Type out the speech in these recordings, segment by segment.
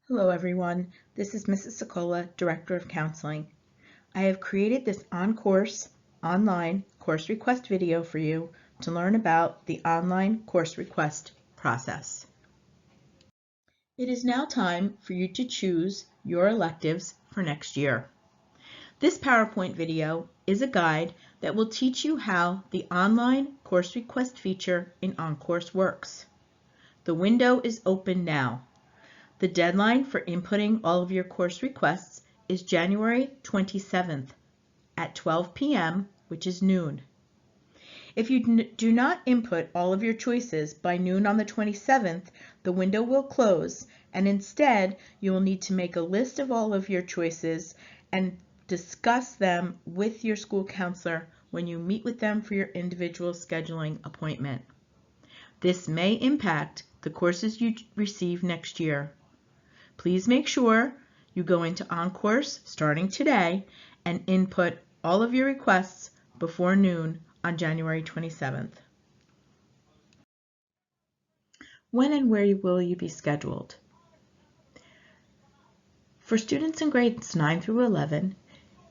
Hello everyone, this is Mrs. Sokola, Director of Counseling. I have created this on-course online course request video for you to learn about the online course request process. It is now time for you to choose your electives for next year. This PowerPoint video is a guide that will teach you how the online course request feature in OnCourse works. The window is open now. The deadline for inputting all of your course requests is January 27th at 12 p.m., which is noon. If you do not input all of your choices by noon on the 27th, the window will close, and instead you will need to make a list of all of your choices and discuss them with your school counselor when you meet with them for your individual scheduling appointment. This may impact the courses you receive next year. Please make sure you go into OnCourse starting today and input all of your requests before noon on January 27th. When and where will you be scheduled? For students in grades 9 through 11,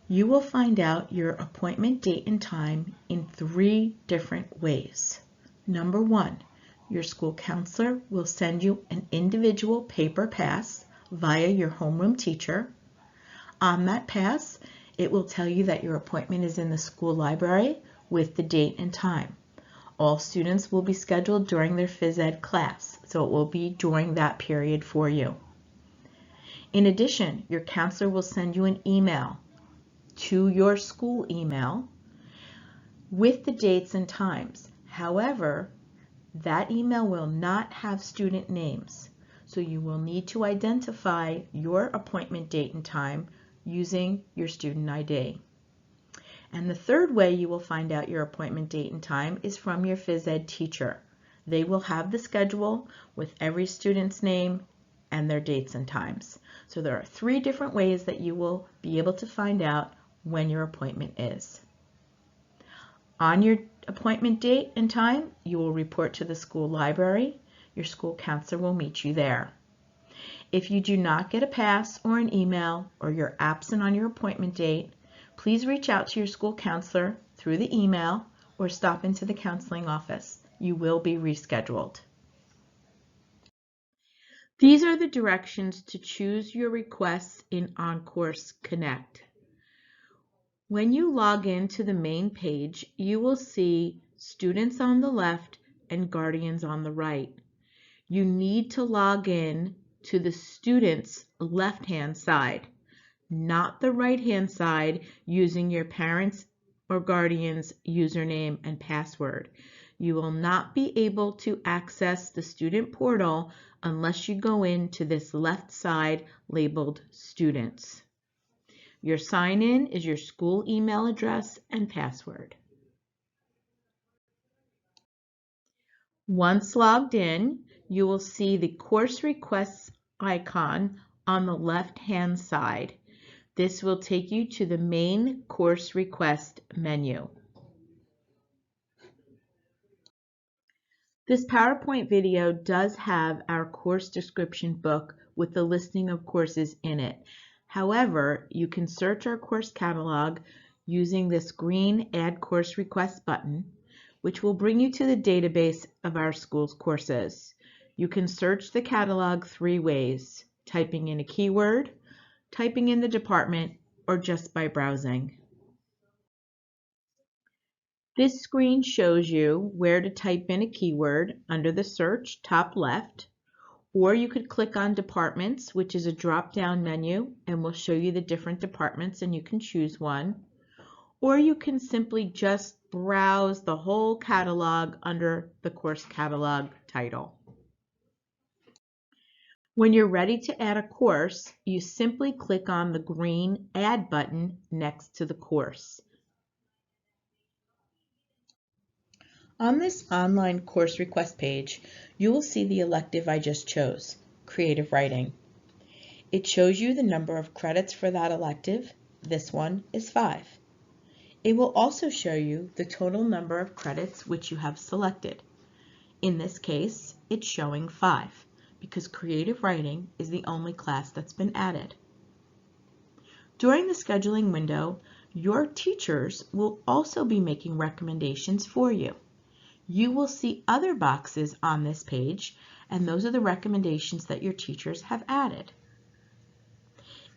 you will find out your appointment date and time in 3 different ways. Number 1, your school counselor will send you an individual paper pass via your homeroom teacher. On that pass, it will tell you that your appointment is in the school library with the date and time. All students will be scheduled during their phys ed class, so it will be during that period for you. In addition, your counselor will send you an email to your school email with the dates and times. However, that email will not have student names. So you will need to identify your appointment date and time using your student ID. And the third way you will find out your appointment date and time is from your phys ed teacher. They will have the schedule with every student's name and their dates and times. So there are 3 different ways that you will be able to find out when your appointment is. On your appointment date and time, you will report to the school library. Your school counselor will meet you there. If you do not get a pass or an email, or you're absent on your appointment date, please reach out to your school counselor through the email or stop into the counseling office. You will be rescheduled. These are the directions to choose your requests in OnCourse Connect. When you log in to the main page, you will see students on the left and guardians on the right. You need to log in to the student's left-hand side, not the right-hand side using your parents' or guardian's username and password. You will not be able to access the student portal unless you go into this left side labeled Students. Your sign-in is your school email address and password. Once logged in, you will see the course requests icon on the left-hand side. This will take you to the main course request menu. This PowerPoint video does have our course description book with the listing of courses in it. However, you can search our course catalog using this green Add Course Request button, which will bring you to the database of our school's courses. You can search the catalog 3 ways: typing in a keyword, typing in the department, or just by browsing. This screen shows you where to type in a keyword under the search top left, or you could click on Departments, which is a drop-down menu and will show you the different departments and you can choose one. Or you can simply just browse the whole catalog under the course catalog title. When you're ready to add a course, you simply click on the green Add button next to the course. On this online course request page, you will see the elective I just chose, Creative Writing. It shows you the number of credits for that elective. This one is 5. It will also show you the total number of credits which you have selected. In this case, it's showing 5. because creative writing is the only class that's been added. During the scheduling window, your teachers will also be making recommendations for you. You will see other boxes on this page, and those are the recommendations that your teachers have added.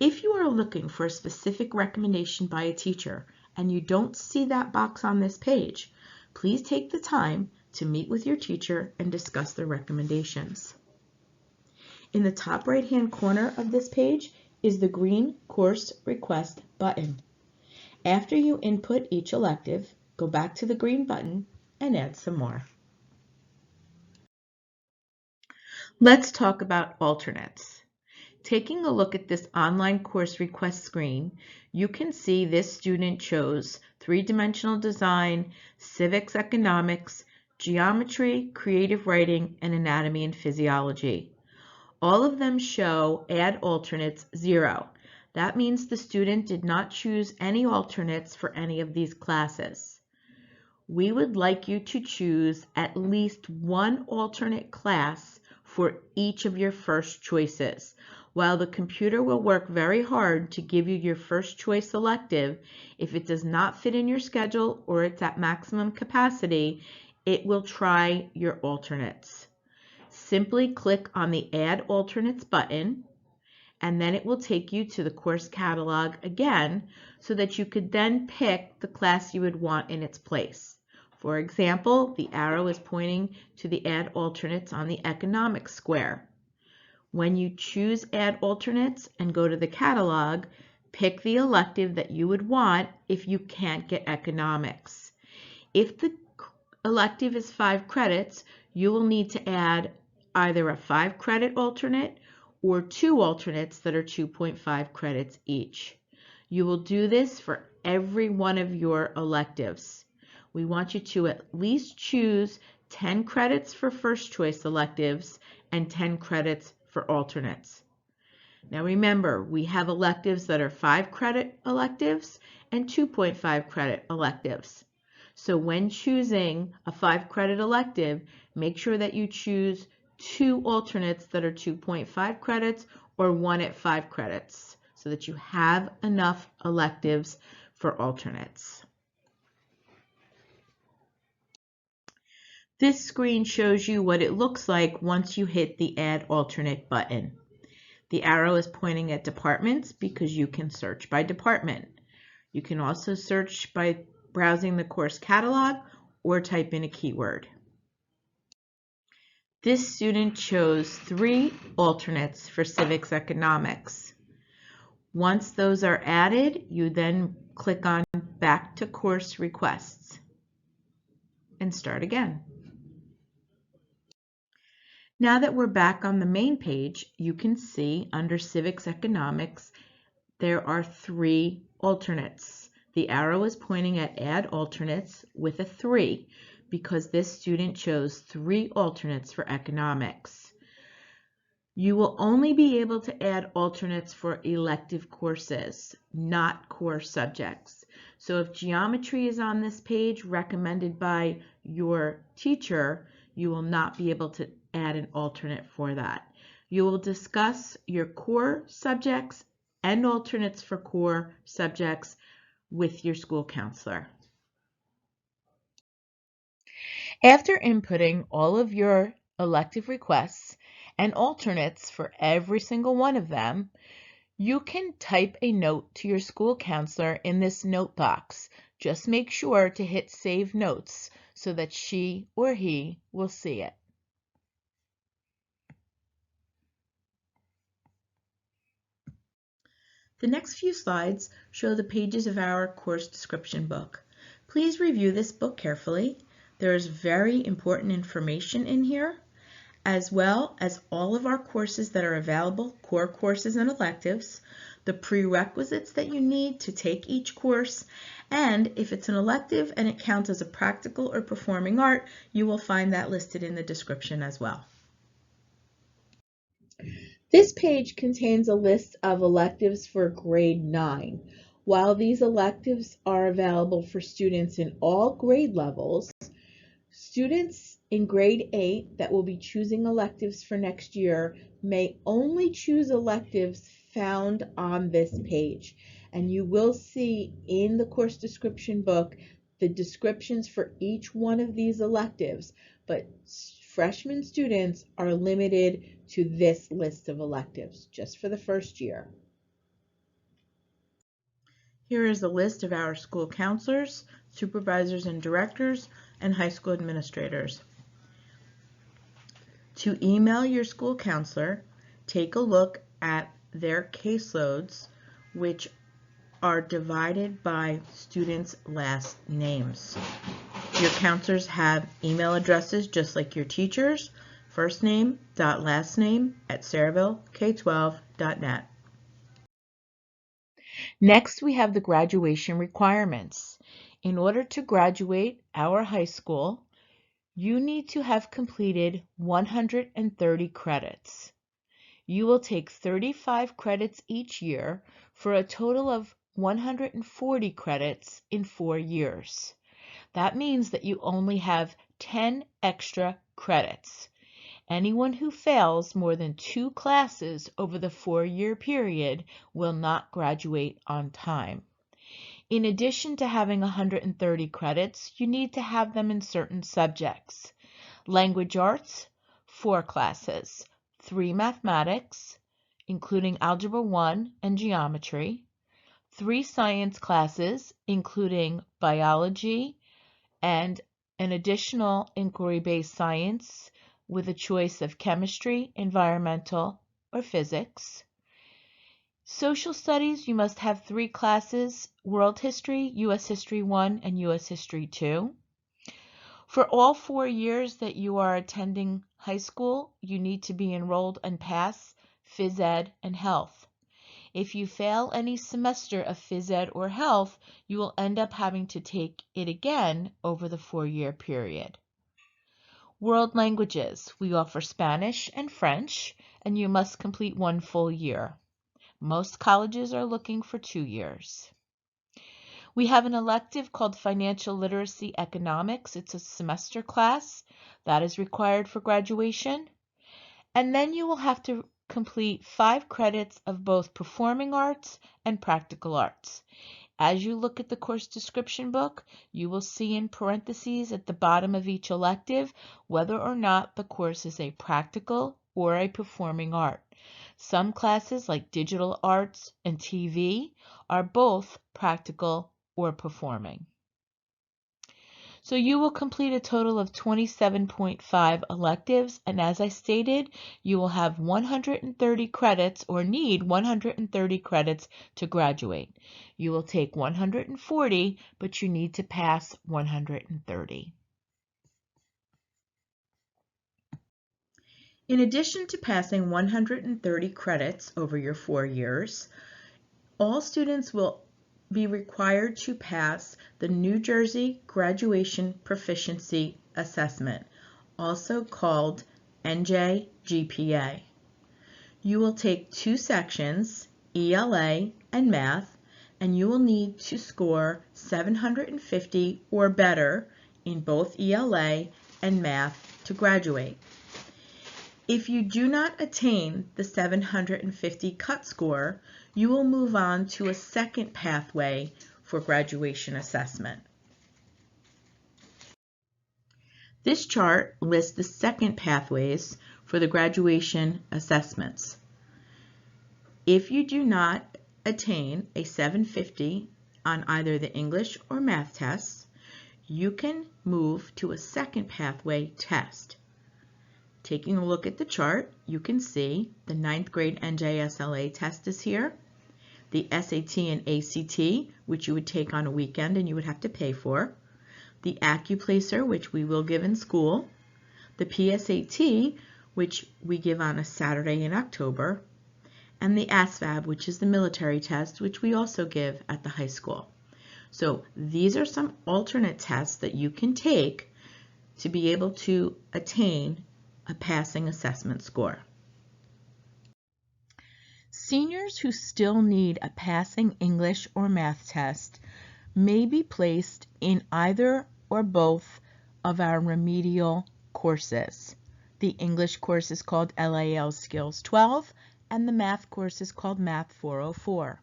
If you are looking for a specific recommendation by a teacher and you don't see that box on this page, please take the time to meet with your teacher and discuss their recommendations. In the top right-hand corner of this page is the green Course Request button. After you input each elective, go back to the green button and add some more. Let's talk about alternates. Taking a look at this online course request screen, you can see this student chose three-dimensional design, civics economics, geometry, creative writing, and anatomy and physiology. All of them show add alternates 0. That means the student did not choose any alternates for any of these classes. We would like you to choose at least one alternate class for each of your first choices. While the computer will work very hard to give you your first choice elective, if it does not fit in your schedule or it's at maximum capacity, it will try your alternates. Simply click on the Add Alternates button, and then it will take you to the course catalog again so that you could then pick the class you would want in its place. For example, the arrow is pointing to the Add Alternates on the economics square. When you choose Add Alternates and go to the catalog, pick the elective that you would want if you can't get economics. If the elective is 5 credits, you will need to add either a 5-credit alternate or 2 alternates that are 2.5 credits each. You will do this for every one of your electives. We want you to at least choose 10 credits for first choice electives and 10 credits for alternates. Now remember, we have electives that are 5-credit electives and 2.5 credit electives. So when choosing a 5-credit elective, make sure that you choose 2 alternates that are 2.5 credits or 1 at 5 credits so that you have enough electives for alternates. This screen shows you what it looks like once you hit the Add Alternate button. The arrow is pointing at departments because you can search by department. You can also search by browsing the course catalog or type in a keyword. This student chose 3 alternates for civics economics. Once those are added, you then click on Back to Course Requests and start again. Now that we're back on the main page, you can see under Civics Economics, there are 3 alternates. The arrow is pointing at Add Alternates with a 3 because this student chose 3 alternates for economics. You will only be able to add alternates for elective courses, not core subjects. So if geometry is on this page recommended by your teacher, you will not be able to add an alternate for that. You will discuss your core subjects and alternates for core subjects with your school counselor. After inputting all of your elective requests and alternates for every single one of them, you can type a note to your school counselor in this note box. Just make sure to hit Save Notes so that she or he will see it. The next few slides show the pages of our course description book. Please review this book carefully. There is very important information in here, as well as all of our courses that are available, core courses and electives, the prerequisites that you need to take each course, and if it's an elective and it counts as a practical or performing art, you will find that listed in the description as well. This page contains a list of electives for grade 9. While these electives are available for students in all grade levels, students in grade 8 that will be choosing electives for next year may only choose electives found on this page. And you will see in the course description book the descriptions for each one of these electives, but freshman students are limited to this list of electives just for the first year. Here is a list of our school counselors, supervisors and directors, and high school administrators. To email your school counselor, take a look at their caseloads, which are divided by students' last names. Your counselors have email addresses just like your teachers, firstname.lastname@saravillek12.net. Next, we have the graduation requirements. In order to graduate our high school, you need to have completed 130 credits. You will take 35 credits each year for a total of 140 credits in 4 years. That means that you only have 10 extra credits. Anyone who fails more than 2 classes over the 4-year period will not graduate on time. In addition to having 130 credits, you need to have them in certain subjects. Language arts, 4 classes, 3 mathematics, including Algebra 1 and Geometry, 3 science classes, including biology and an additional inquiry-based science with a choice of chemistry, environmental, or physics. Social studies, you must have 3 classes, World History, U.S. History 1, and U.S. History 2. For all 4 years that you are attending high school, you need to be enrolled and pass phys ed and health. If you fail any semester of phys ed or health, you will end up having to take it again over the 4-year period. World languages, we offer Spanish and French, and you must complete 1 full year. Most colleges are looking for 2 years. We have an elective called Financial Literacy Economics. It's a semester class that is required for graduation. And then you will have to complete 5 credits of both performing arts and practical arts. As you look at the course description book, you will see in parentheses at the bottom of each elective whether or not the course is a practical or a performing art. Some classes like digital arts and TV are both practical or performing. So you will complete a total of 27.5 electives, and as I stated, you will have 130 credits or need 130 credits to graduate. You will take 140, but you need to pass 130. In addition to passing 130 credits over your 4 years, all students will be required to pass the New Jersey Graduation Proficiency Assessment, also called NJGPA. You will take 2 sections, ELA and Math, and you will need to score 750 or better in both ELA and Math to graduate. If you do not attain the 750 cut score, you will move on to a second pathway for graduation assessment. This chart lists the second pathways for the graduation assessments. If you do not attain a 750 on either the English or Math tests, you can move to a second pathway test. Taking a look at the chart, you can see the 9th grade NJSLA test is here, the SAT and ACT, which you would take on a weekend and you would have to pay for, the AccuPlacer, which we will give in school, the PSAT, which we give on a Saturday in October, and the ASVAB, which is the military test, which we also give at the high school. So these are some alternate tests that you can take to be able to attain a passing assessment score. Seniors who still need a passing English or Math test may be placed in either or both of our remedial courses. The English course is called LAL Skills 12, and the math course is called Math 404.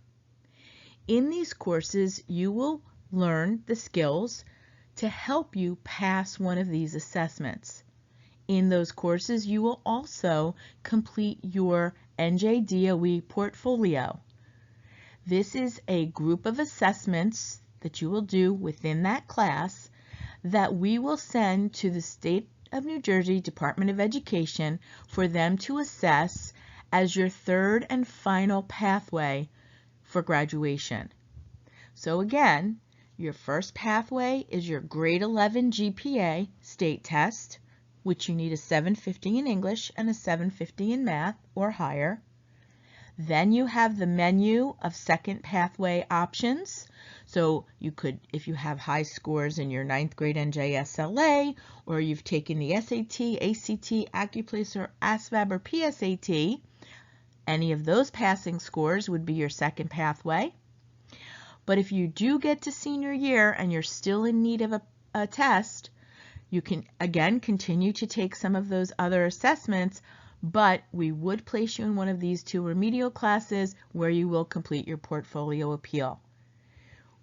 In these courses, you will learn the skills to help you pass one of these assessments. In those courses, you will also complete your NJDOE portfolio. This is a group of assessments that you will do within that class that we will send to the State of New Jersey Department of Education for them to assess as your third and final pathway for graduation. So again, your first pathway is your grade 11 GPA state test, which you need a 750 in English and a 750 in math or higher. Then you have the menu of second pathway options. So you could, if you have high scores in your 9th grade NJSLA, or you've taken the SAT, ACT, Accuplacer, ASVAB, or PSAT, any of those passing scores would be your second pathway. But if you do get to senior year and you're still in need of a test, you can again continue to take some of those other assessments, but we would place you in one of these 2 remedial classes where you will complete your portfolio appeal.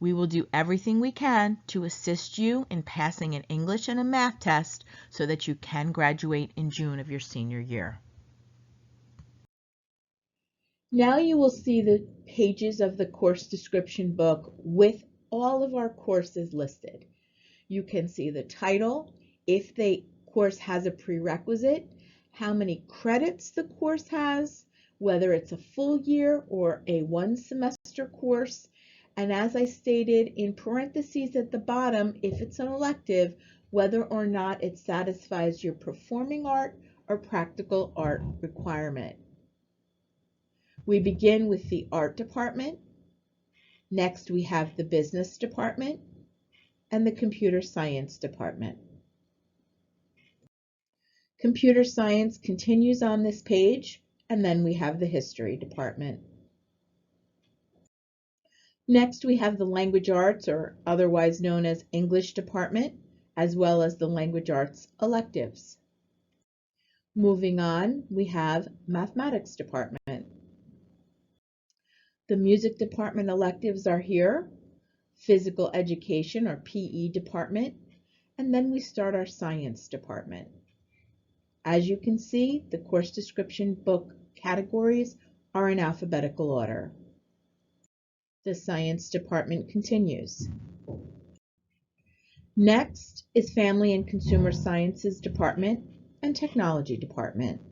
We will do everything we can to assist you in passing an English and a math test so that you can graduate in June of your senior year. Now you will see the pages of the course description book with all of our courses listed. You can see the title, if the course has a prerequisite, how many credits the course has, whether it's a full year or a 1-semester course, and as I stated in parentheses at the bottom, if it's an elective, whether or not it satisfies your performing art or practical art requirement. We begin with the art department. Next, we have the business department and the computer science department. Computer science continues on this page, and then we have the history department. Next, we have the language arts, or otherwise known as English department, as well as the language arts electives. Moving on, we have mathematics department. The music department electives are here, physical education or PE department, and then we start our science department. As you can see, the course description book categories are in alphabetical order. The science department continues. Next is family and consumer sciences department and technology department.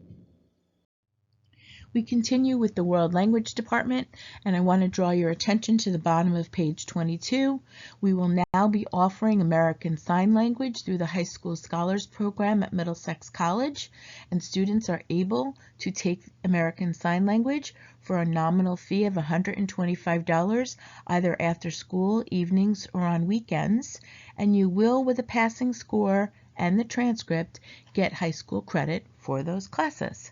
We continue with the World Language Department, and I want to draw your attention to the bottom of page 22. We will now be offering American Sign Language through the High School Scholars Program at Middlesex College, and students are able to take American Sign Language for a nominal fee of $125, either after school, evenings, or on weekends, and you will, with a passing score and the transcript, get high school credit for those classes.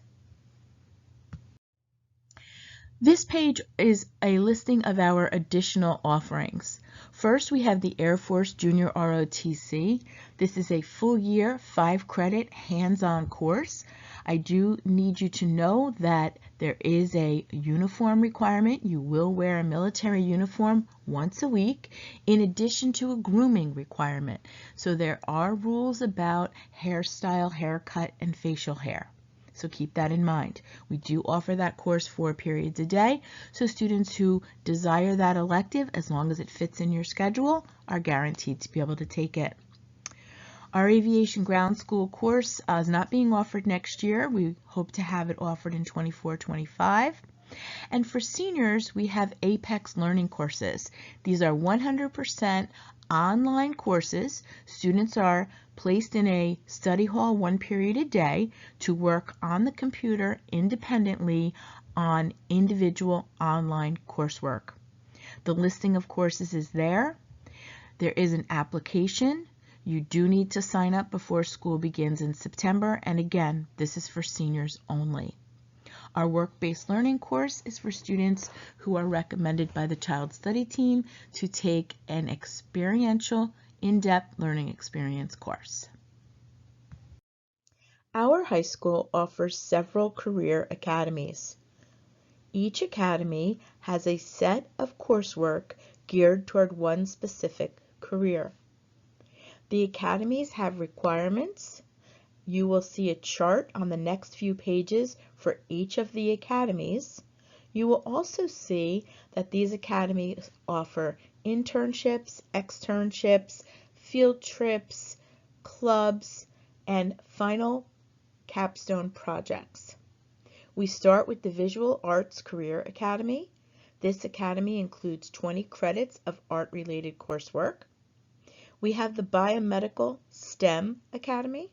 This page is a listing of our additional offerings. First, we have the Air Force Junior ROTC. This is a full year, 5-credit hands-on course. I do need you to know that there is a uniform requirement. You will wear a military uniform once a week, in addition to a grooming requirement. So there are rules about hairstyle, haircut, and facial hair. So keep that in mind. We do offer that course 4 periods a day, so students who desire that elective, as long as it fits in your schedule, are guaranteed to be able to take it. Our aviation ground school course is not being offered next year. We hope to have it offered in 24-25. And for seniors, we have Apex Learning courses. These are 100% online courses. Students are placed in a study hall 1 period a day to work on the computer independently on individual online coursework. The listing of courses is there. There is an application. You do need to sign up before school begins in September, and again, this is for seniors only. Our work-based learning course is for students who are recommended by the Child Study Team to take an experiential, in-depth learning experience course. Our high school offers several career academies. Each academy has a set of coursework geared toward one specific career. The academies have requirements. You will see a chart on the next few pages for each of the academies. You will also see that these academies offer internships, externships, field trips, clubs, and final capstone projects. We start with the Visual Arts Career Academy. This academy includes 20 credits of art-related coursework. We have the Biomedical STEM Academy.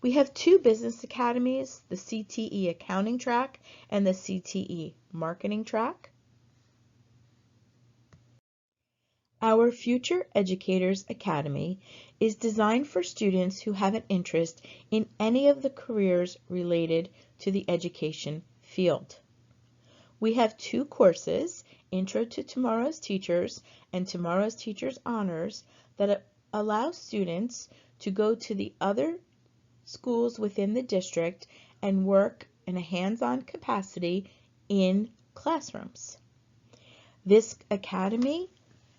We have two business academies, the CTE Accounting track and the CTE Marketing track. Our Future Educators Academy is designed for students who have an interest in any of the careers related to the education field. We have two courses, Intro to Tomorrow's Teachers and Tomorrow's Teachers Honors, that allow students to go to the other schools within the district and work in a hands-on capacity in classrooms. This academy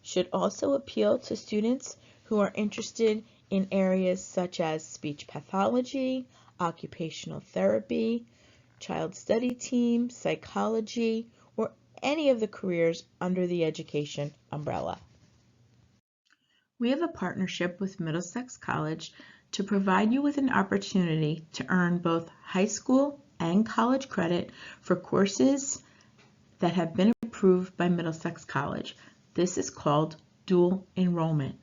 should also appeal to students who are interested in areas such as speech pathology, occupational therapy, child study team, psychology, or any of the careers under the education umbrella. We have a partnership with Middlesex College to provide you with an opportunity to earn both high school and college credit for courses that have been approved by Middlesex College. This is called dual enrollment.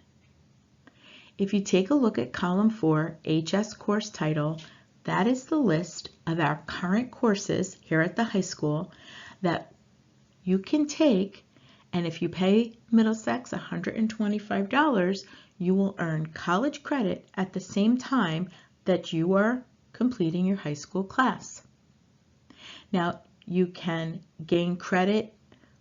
If you take a look at column 4, HS course title, that is the list of our current courses here at the high school that you can take, and if you pay Middlesex $125, you will earn college credit at the same time that you are completing your high school class. Now, you can gain credit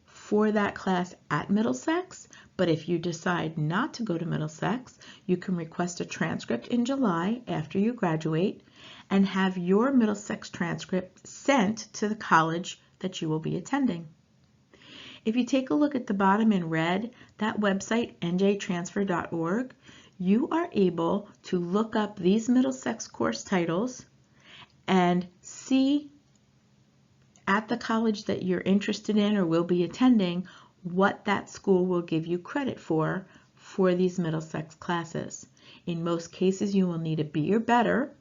for that class at Middlesex, but if you decide not to go to Middlesex, you can request a transcript in July after you graduate and have your Middlesex transcript sent to the college that you will be attending. If you take a look at the bottom in red, that website, njtransfer.org, you are able to look up these Middlesex course titles and see at the college that you're interested in or will be attending what that school will give you credit for these Middlesex classes. In most cases, you will need a B or better,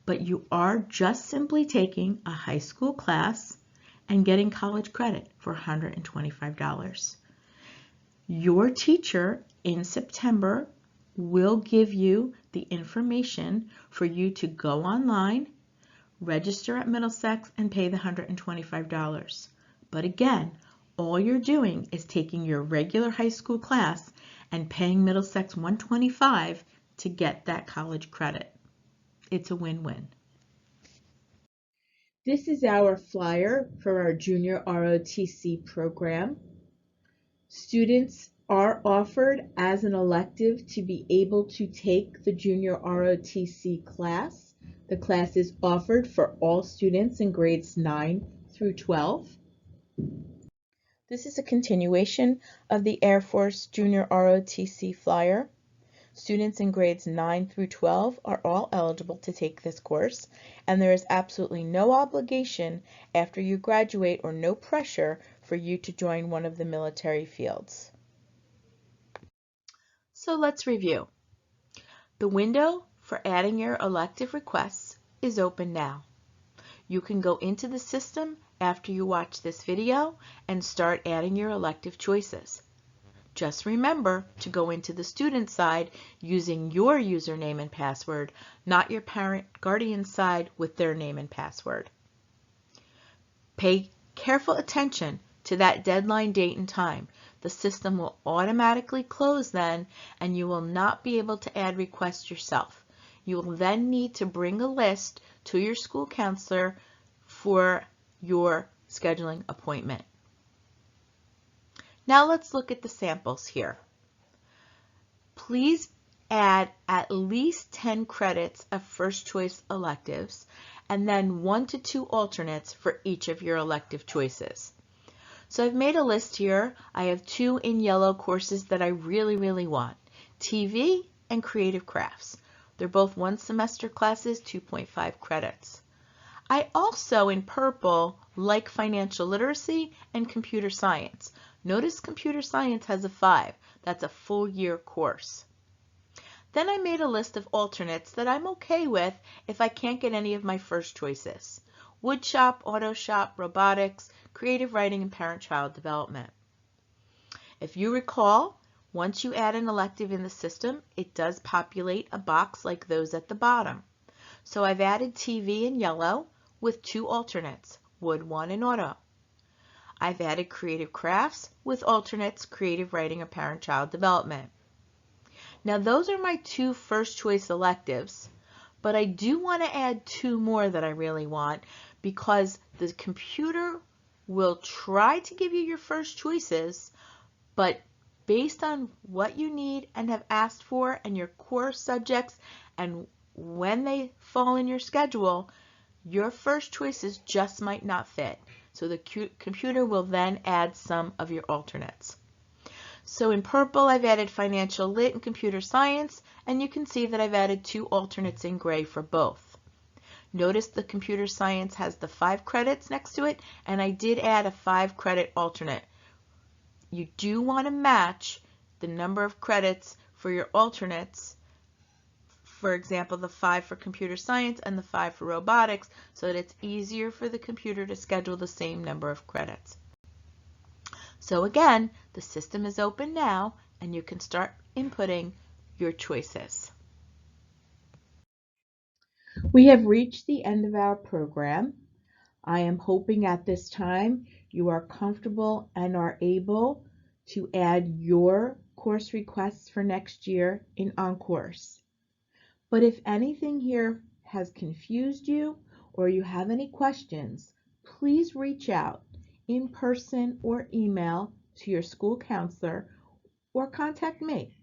but you are just simply taking a high school class and getting college credit for $125. Your teacher in September will give you the information for you to go online, register at Middlesex, and pay the $125. But again, all you're doing is taking your regular high school class and paying Middlesex $125 to get that college credit. It's a win-win. This is our flyer for our Junior ROTC program. Students are offered as an elective to be able to take the Junior ROTC class. The class is offered for all students in grades 9 through 12. This is a continuation of the Air Force Junior ROTC flyer. Students in grades 9 through 12 are all eligible to take this course, and there is absolutely no obligation after you graduate or no pressure for you to join one of the military fields. So let's review. The window for adding your elective requests is open now. You can go into the system after you watch this video and start adding your elective choices. Just remember to go into the student side using your username and password, not your parent guardian side with their name and password. Pay careful attention to that deadline date and time. The system will automatically close then, and you will not be able to add requests yourself. You will then need to bring a list to your school counselor for your scheduling appointment. Now let's look at the samples here. Please add at least 10 credits of first choice electives, and then 1 to 2 alternates for each of your elective choices. So I've made a list here. I have 2 in yellow courses that I really want, TV and Creative Crafts. They're both 1 semester classes, 2.5 credits. I also, in purple, like financial literacy and computer science. Notice computer science has a 5. That's a full year course. Then I made a list of alternates that I'm okay with if I can't get any of my first choices. Woodshop, auto shop, robotics, creative writing, and parent-child development. If you recall, once you add an elective in the system, it does populate a box like those at the bottom. So I've added TV in yellow with 2 alternates, Wood 1 and Auto. I've added Creative Crafts with alternates, Creative Writing and Parent-Child Development. Now those are my 2 first choice electives, but I do want to add 2 more that I really want because the computer will try to give you your first choices, but based on what you need and have asked for and your core subjects and when they fall in your schedule, your first choices just might not fit. So the computer will then add some of your alternates. So in purple, I've added financial lit and computer science, and you can see that I've added 2 alternates in gray for both. Notice the computer science has the 5 credits next to it, and I did add a 5 credit alternate. You do want to match the number of credits for your alternates, for example, the 5 for computer science and the 5 for robotics, so that it's easier for the computer to schedule the same number of credits. So again, the system is open now, and you can start inputting your choices. We have reached the end of our program. I am hoping at this time you are comfortable and are able to add your course requests for next year in OnCourse. But if anything here has confused you or you have any questions, please reach out in person or email to your school counselor or contact me,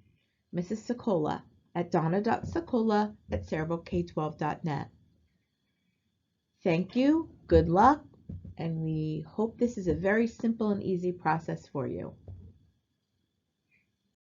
Mrs. Sokola, at donna.sokola@cerebralk12.net. Thank you, good luck, and we hope this is a very simple and easy process for you.